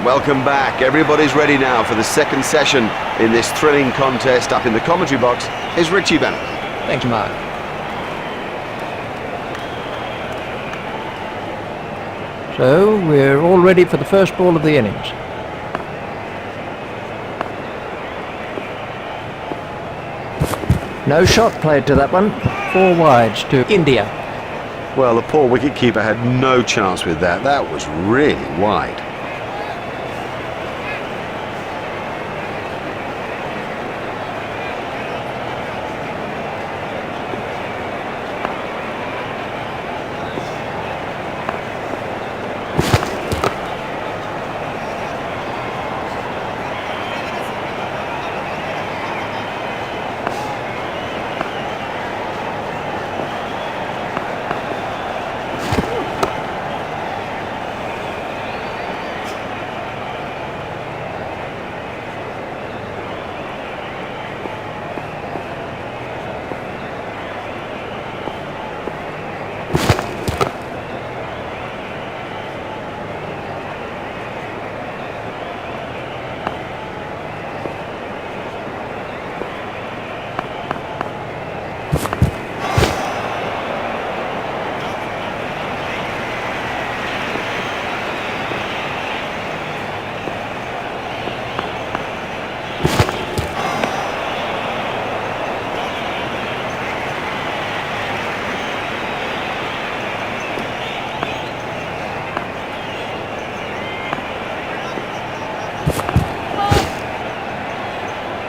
Welcome back. Everybody's ready now for the second session in this thrilling contest. Up in the commentary box is Richie Bennett. Thanks, Mark. So we're all ready for the first ball of the innings. No shot played to that one. 4 wides to India. Well, the poor wicketkeeper had no chance with that. That was really wide.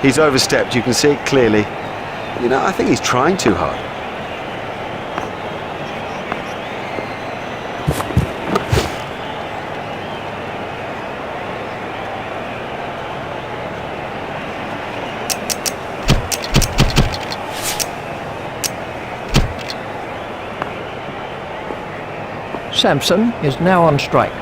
He's overstepped, you can see it clearly. You know, I think he's trying too hard. Sampson is now on strike.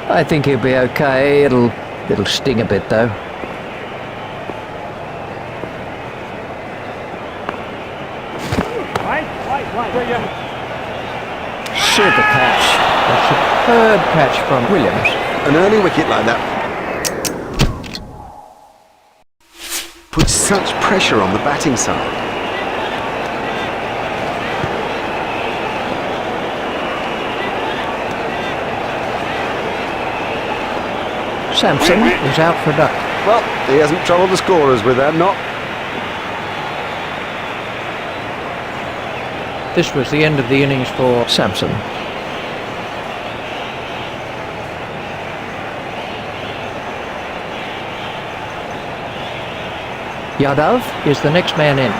I think he'll be okay. It'll sting a bit though. Super catch. A superb catch from Williams. An early wicket like that puts such pressure on the batting side. Sampson is out for a duck. Well, he hasn't troubled the scorers with that, not. This was the end of the innings for Sampson. Yadav is the next man in.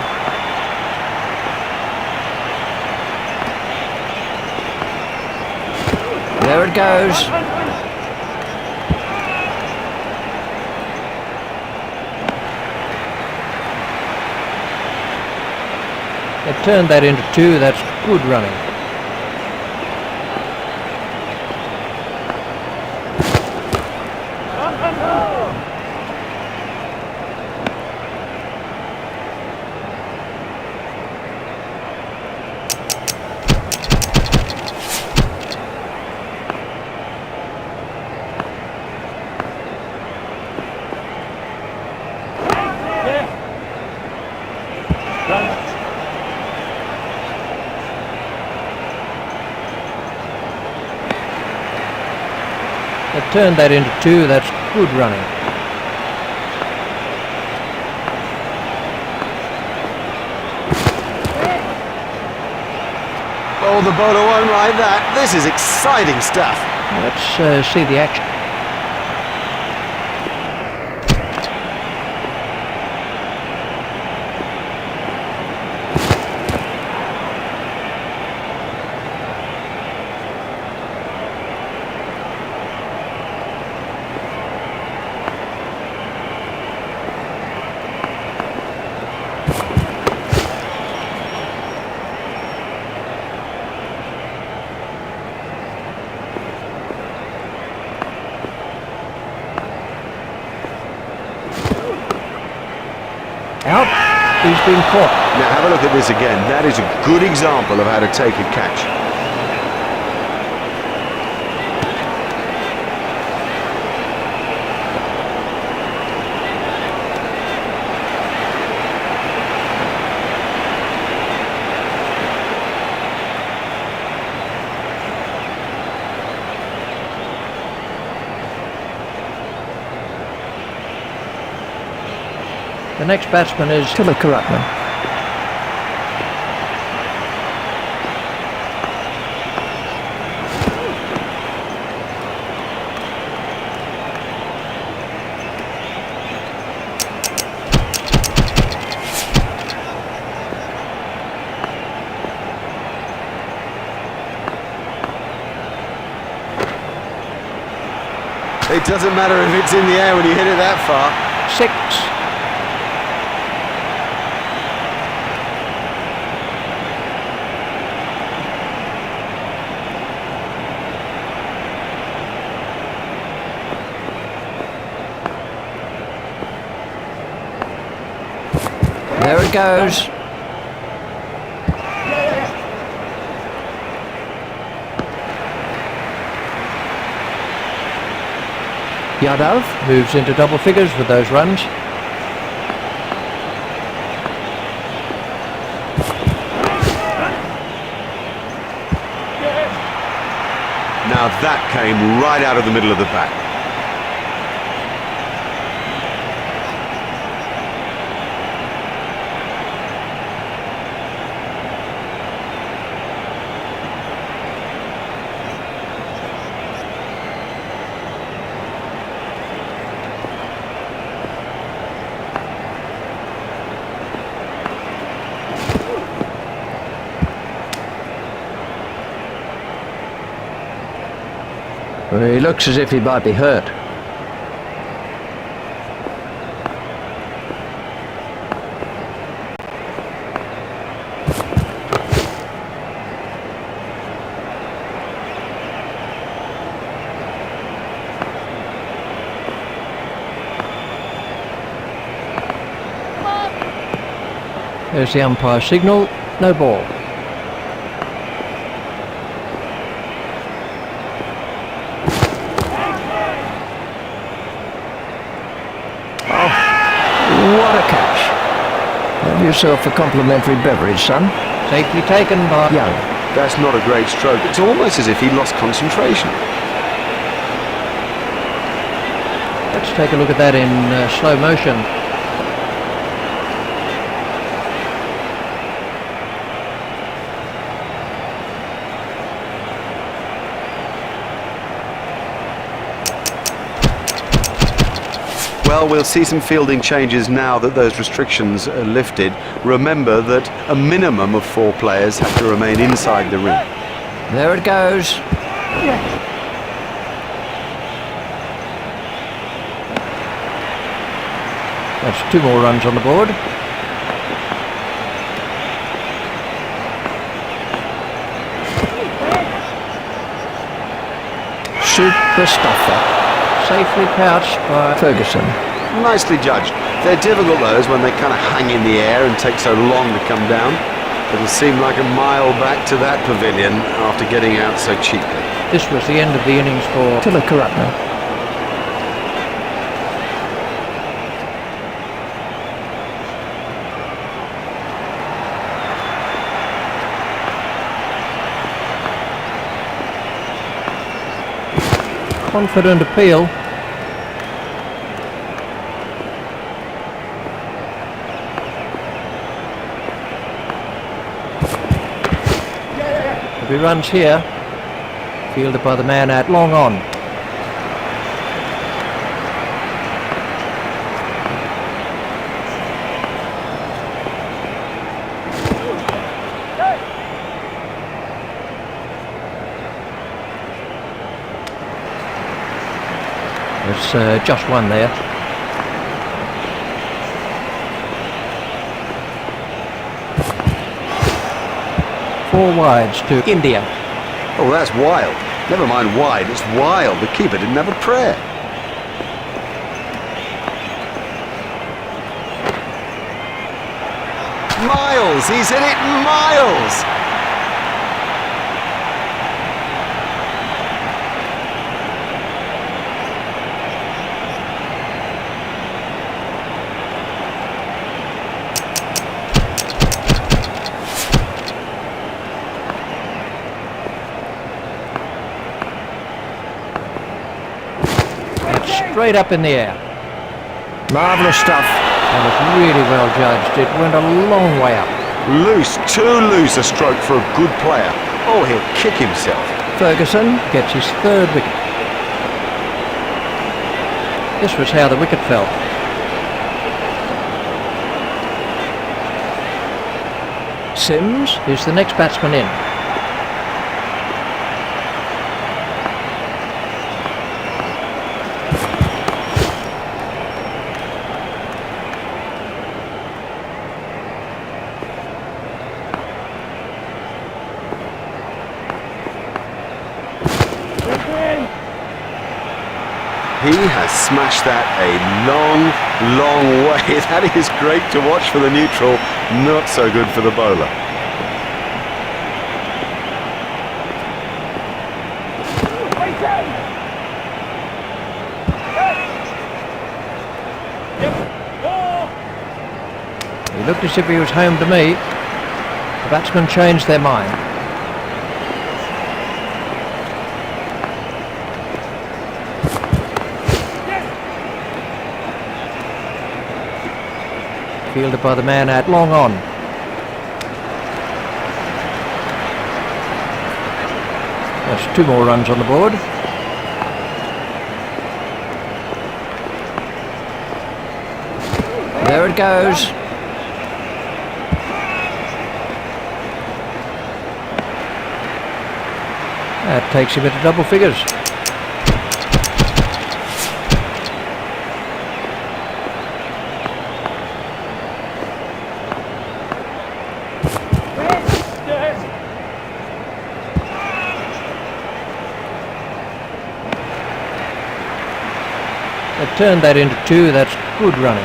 There it goes. They've turned that into 2. That's good running. They've turned that into 2. That's good running. Oh, the bowler won't like that. This is exciting stuff. Let's see the action. Out. He's been caught. Now have a look at this again. That is a good example of how to take a catch. The next batsman is Tilakaratne. It doesn't matter if it's in the air when you hit it that far. 6. There it goes. Yadav moves into double figures with those runs. Now that came right out of the middle of the bat. Well, he looks as if he might be hurt. There's the umpire signal, no ball. What a catch. Have yourself a complimentary beverage, son. Safely taken by Young. That's not a great stroke. It's almost as if he lost concentration. Let's take a look at that in slow motion. Well, we'll see some fielding changes now that those restrictions are lifted. Remember that a minimum of 4 players have to remain inside the ring. There it goes. That's 2 more runs on the board. Super stuffer. Safely pouched by Ferguson. Nicely judged. They're difficult, those, when they kind of hang in the air and take so long to come down. It'll seem like a mile back to that pavilion after getting out so cheaply. This was the end of the innings for Tilakaratne. Confident appeal. If he runs here, fielded by the man out long on. There's just one there. Four wides to India. Oh, that's wild. Never mind wide, it's wild. The keeper didn't have a prayer. Miles, he's hit it miles. Straight up in the air. Marvellous stuff. That was really well judged. It went a long way up. Loose, too loose a stroke for a good player. Oh, he'll kick himself. Ferguson gets his third wicket. This was how the wicket fell. Sims is the next batsman in. He has smashed that a long, long way. That is great to watch for the neutral, not so good for the bowler. He looked as if he was home to me. The batsmen changed their mind. Fielded by the man out long on. That's 2 more runs on the board. There it goes. That takes him into double figures. They turned that into 2. That's good running.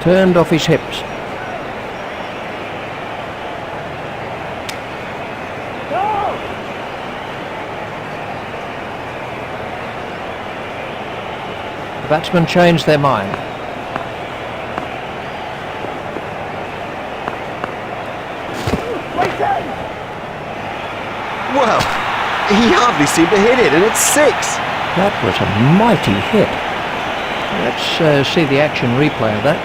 Turned off his hips. The batsmen changed their mind. Well, he hardly seemed to hit it, and it's 6. That was a mighty hit. Let's see the action replay of that.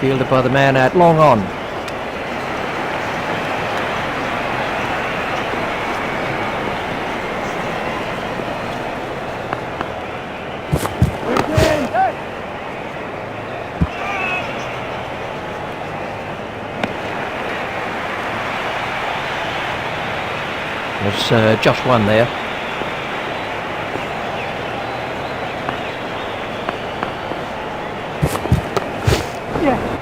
Fielded by the man out long on. There's just one there.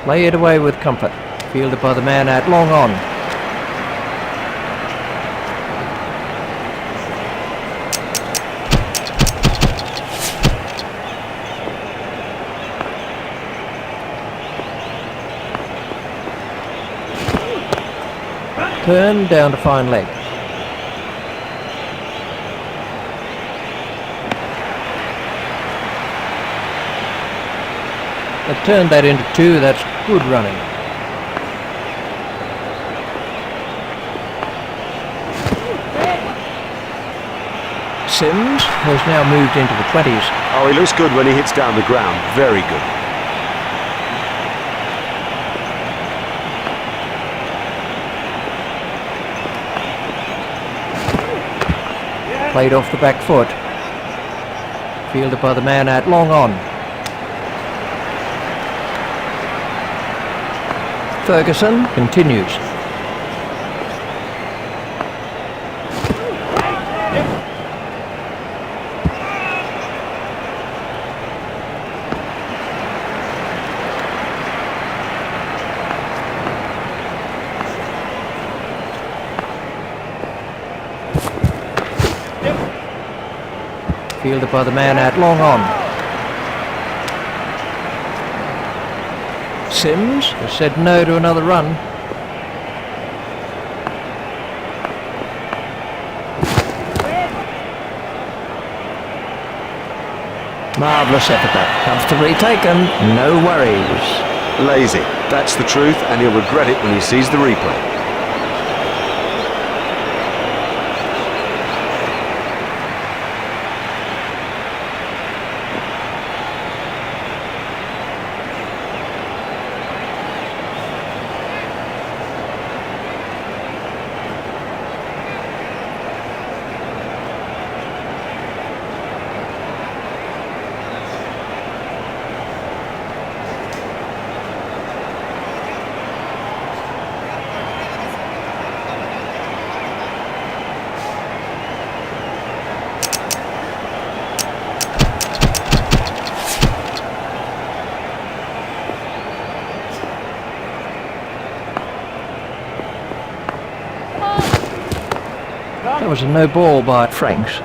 Play it away with comfort. Fielded by the man out long on. Turn down to fine leg. They've turned that into 2. That's good running. Sims has now moved into the 20s. Oh, he looks good when he hits down the ground. Very good. Played off the back foot. Fielded by the man out long on. Ferguson continues. Fielded by the man out long on. Sims has said no to another run. Marvellous effort that. Comfortably taken. No worries. Lazy, that's the truth, and he'll regret it when he sees the replay. That was a no ball by Franks.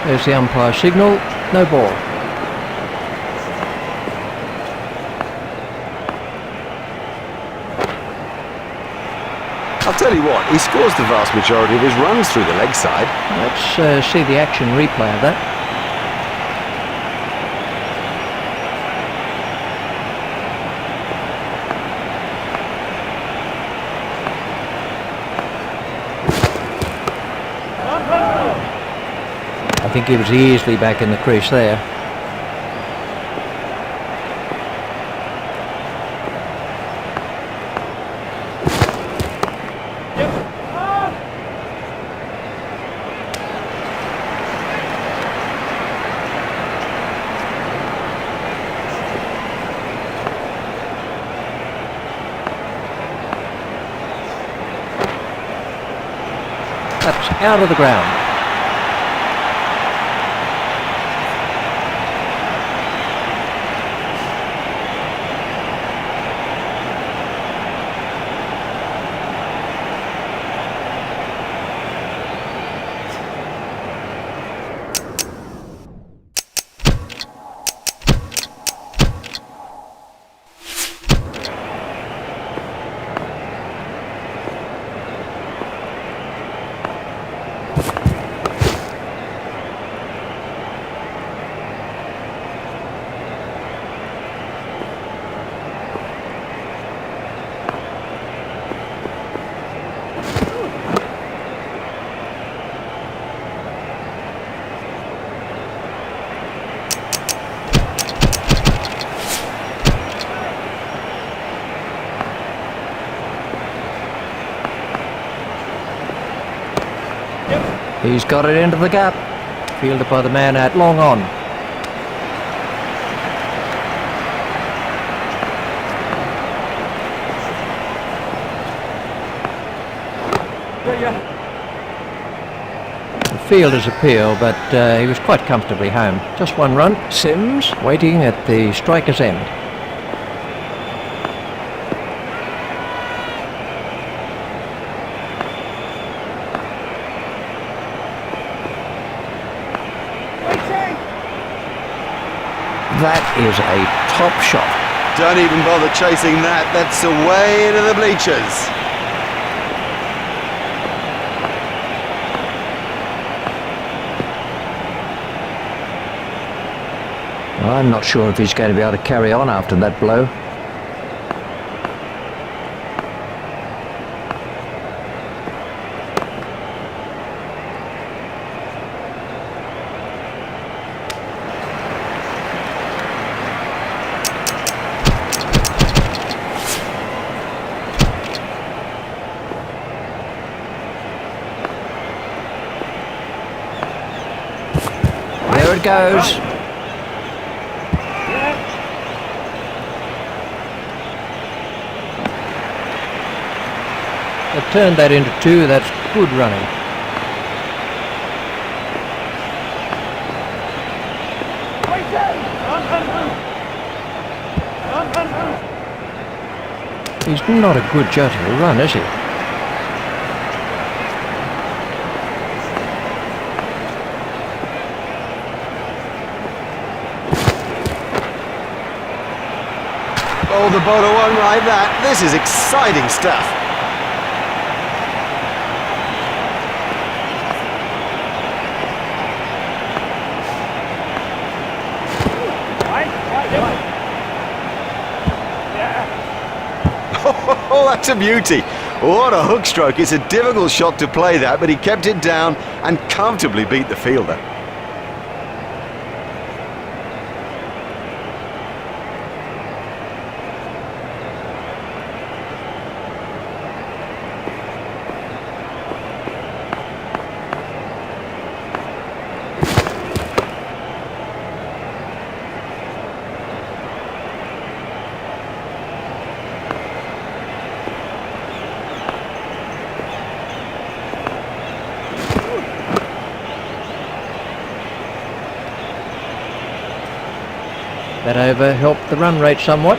There's the umpire signal. No ball. I'll tell you what, he scores the vast majority of his runs through the leg side. Let's see the action replay of that. I think he was easily back in the crease there. That's out of the ground. He's got it into the gap. Fielded by the man out long on. The fielder's appeal, but he was quite comfortably home. Just one run. Sims waiting at the striker's end. That is a top shot. Don't even bother chasing that. That's away into the bleachers. Well, I'm not sure if he's going to be able to carry on after that blow. There it goes. They've turned that into two. That's good running. He's not a good judge of a run, is he? Oh, the bowler won't like that. This is exciting stuff. Oh, that's a beauty. What a hook stroke. It's a difficult shot to play that, but he kept it down and comfortably beat the fielder. That over helped the run rate somewhat.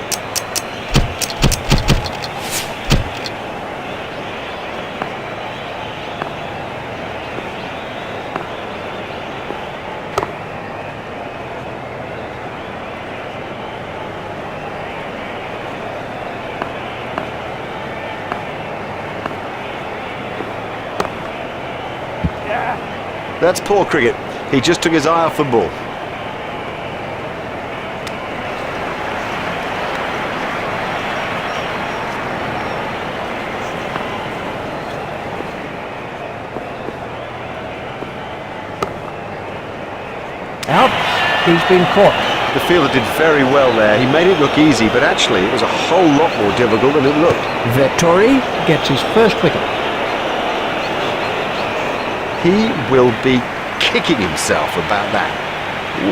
That's poor cricket. He just took his eye off the ball. Out. He's been caught. The fielder did very well there. He made it look easy, but actually it was a whole lot more difficult than it looked. Vettori gets his first wicket. He will be kicking himself about that.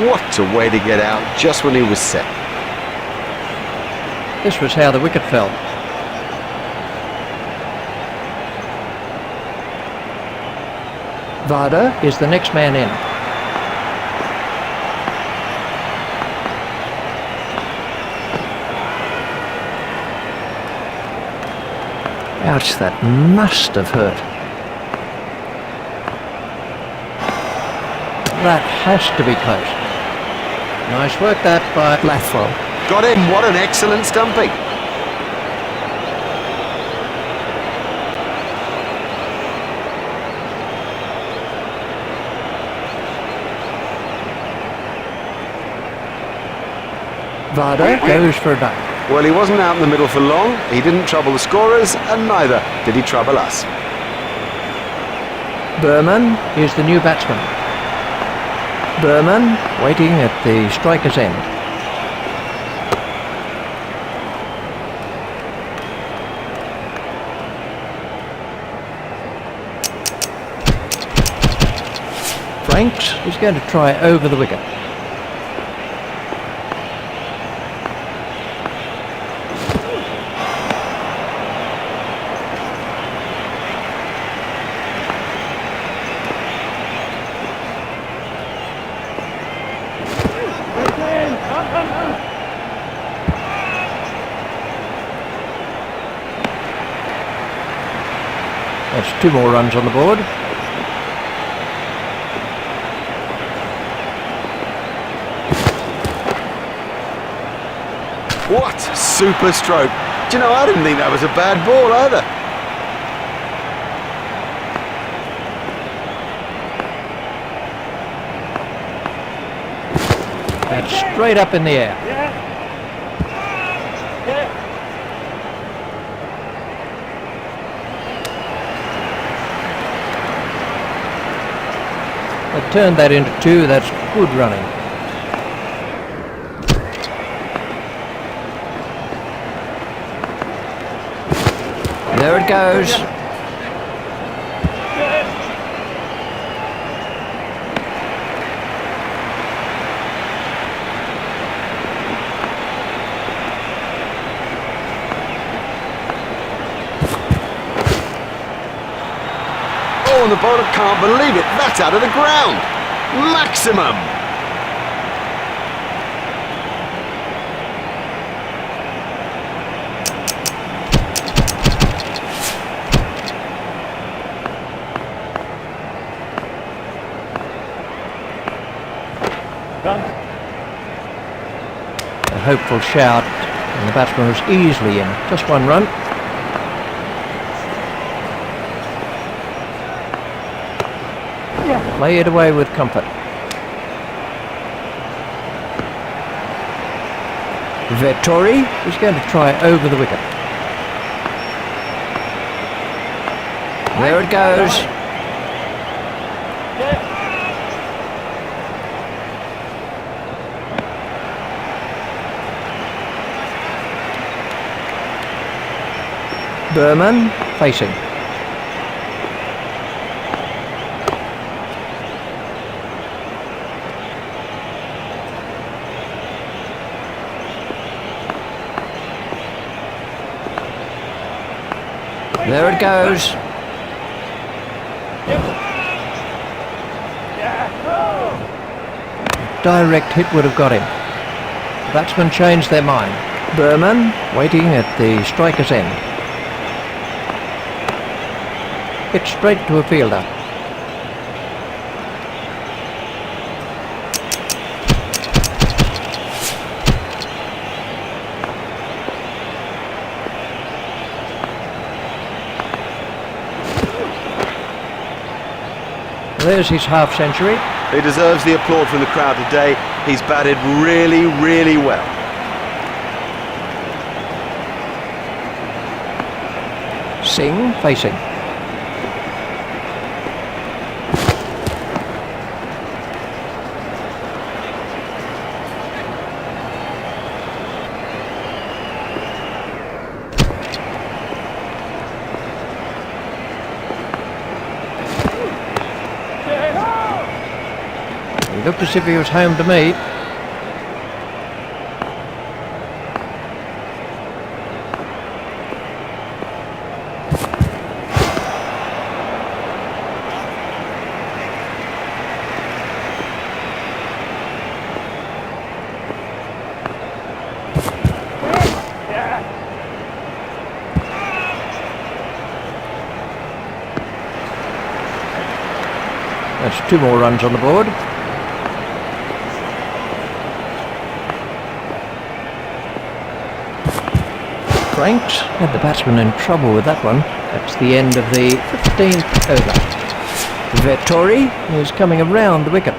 What a way to get out just when he was set. This was how the wicket fell. Varda is the next man in. Ouch, that must have hurt. That has to be close. Nice work that by Lathwell. Got him. What an excellent stumping. Varda goes for a duck. Well, he wasn't out in the middle for long. He didn't trouble the scorers, and neither did he trouble us. Berman is the new batsman. Berman waiting at the striker's end. Franks is going to try over the wicket. That's 2 more runs on the board. What a super stroke. Do you know, I didn't think that was a bad ball either. That's straight up in the air. They turned that into 2. That's good running. There it goes. Oh, and the bowler can't believe it. That's out of the ground. Maximum. hopeful shout, and the batsman was easily in. Just one run. Play it away with comfort. Vettori is going to try over the wicket. There it goes. Berman facing. There it goes. Direct hit would have got him. The batsmen changed their mind. Berman waiting at the striker's end. Hit straight to a fielder. There's his half-century. He deserves the applaud from the crowd today. He's batted really, really well. Singh facing. He looked as if he was home to meet. That's 2 more runs on the board. Franks had the batsman in trouble with that one. That's the end of the 15th over. Vettori is coming around the wicket.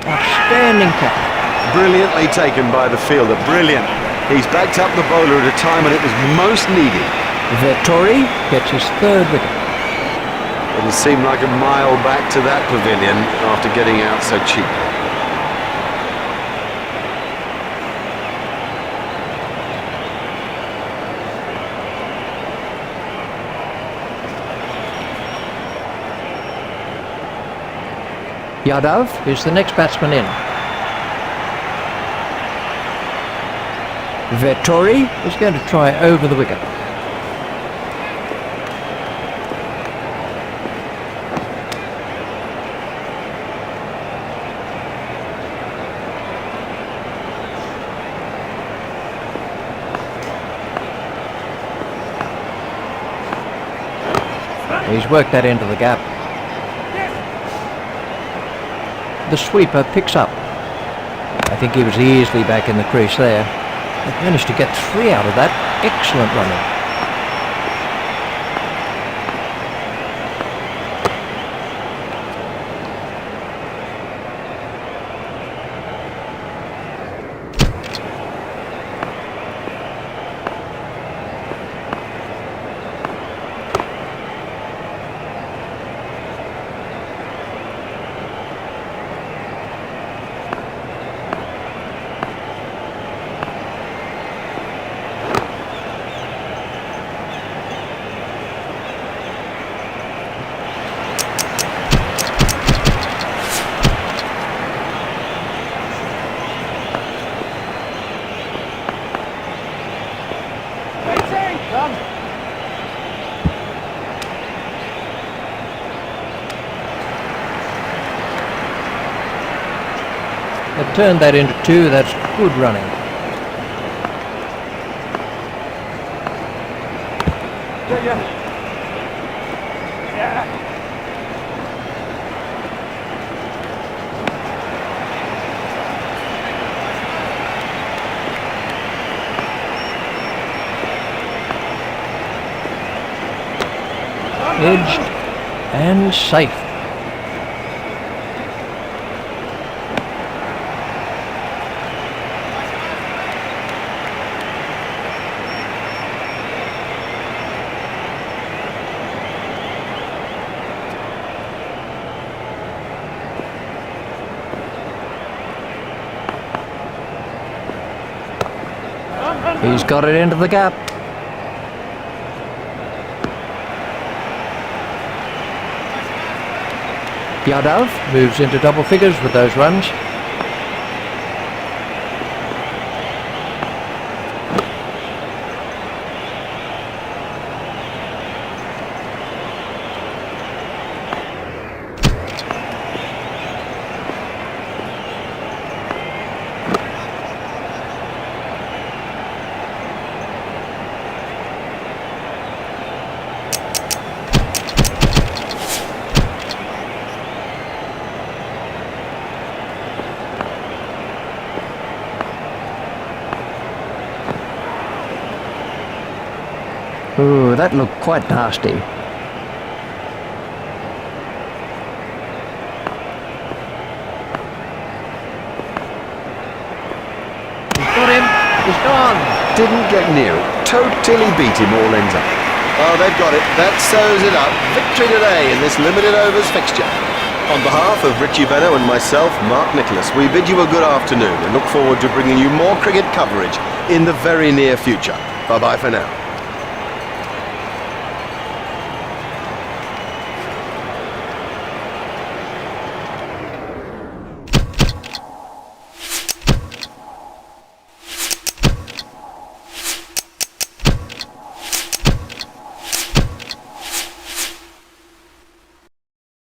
Outstanding catch. Brilliantly taken by the fielder. Brilliant. He's backed up the bowler at a time when it was most needed. Vettori gets his 3rd wicket. It'll seem like a mile back to that pavilion after getting out so cheaply. Yadav is the next batsman in. Vettori is going to try over the wicket. He's worked that into the gap. The sweeper picks up. I think he was easily back in the crease there. He managed to get 3 out of that. Excellent running. They've turned that into 2. That's good running. edged and safe. He's got it into the gap. Yadav moves into double figures with those runs. Ooh, that looked quite nasty. He's got him. He's gone. Didn't get near it. Totally beat him all ends up. Oh, they've got it. That sews it up. Victory today in this limited overs fixture. On behalf of Richie Benno and myself, Mark Nicholas, we bid you a good afternoon and look forward to bringing you more cricket coverage in the very near future. Bye-bye for now.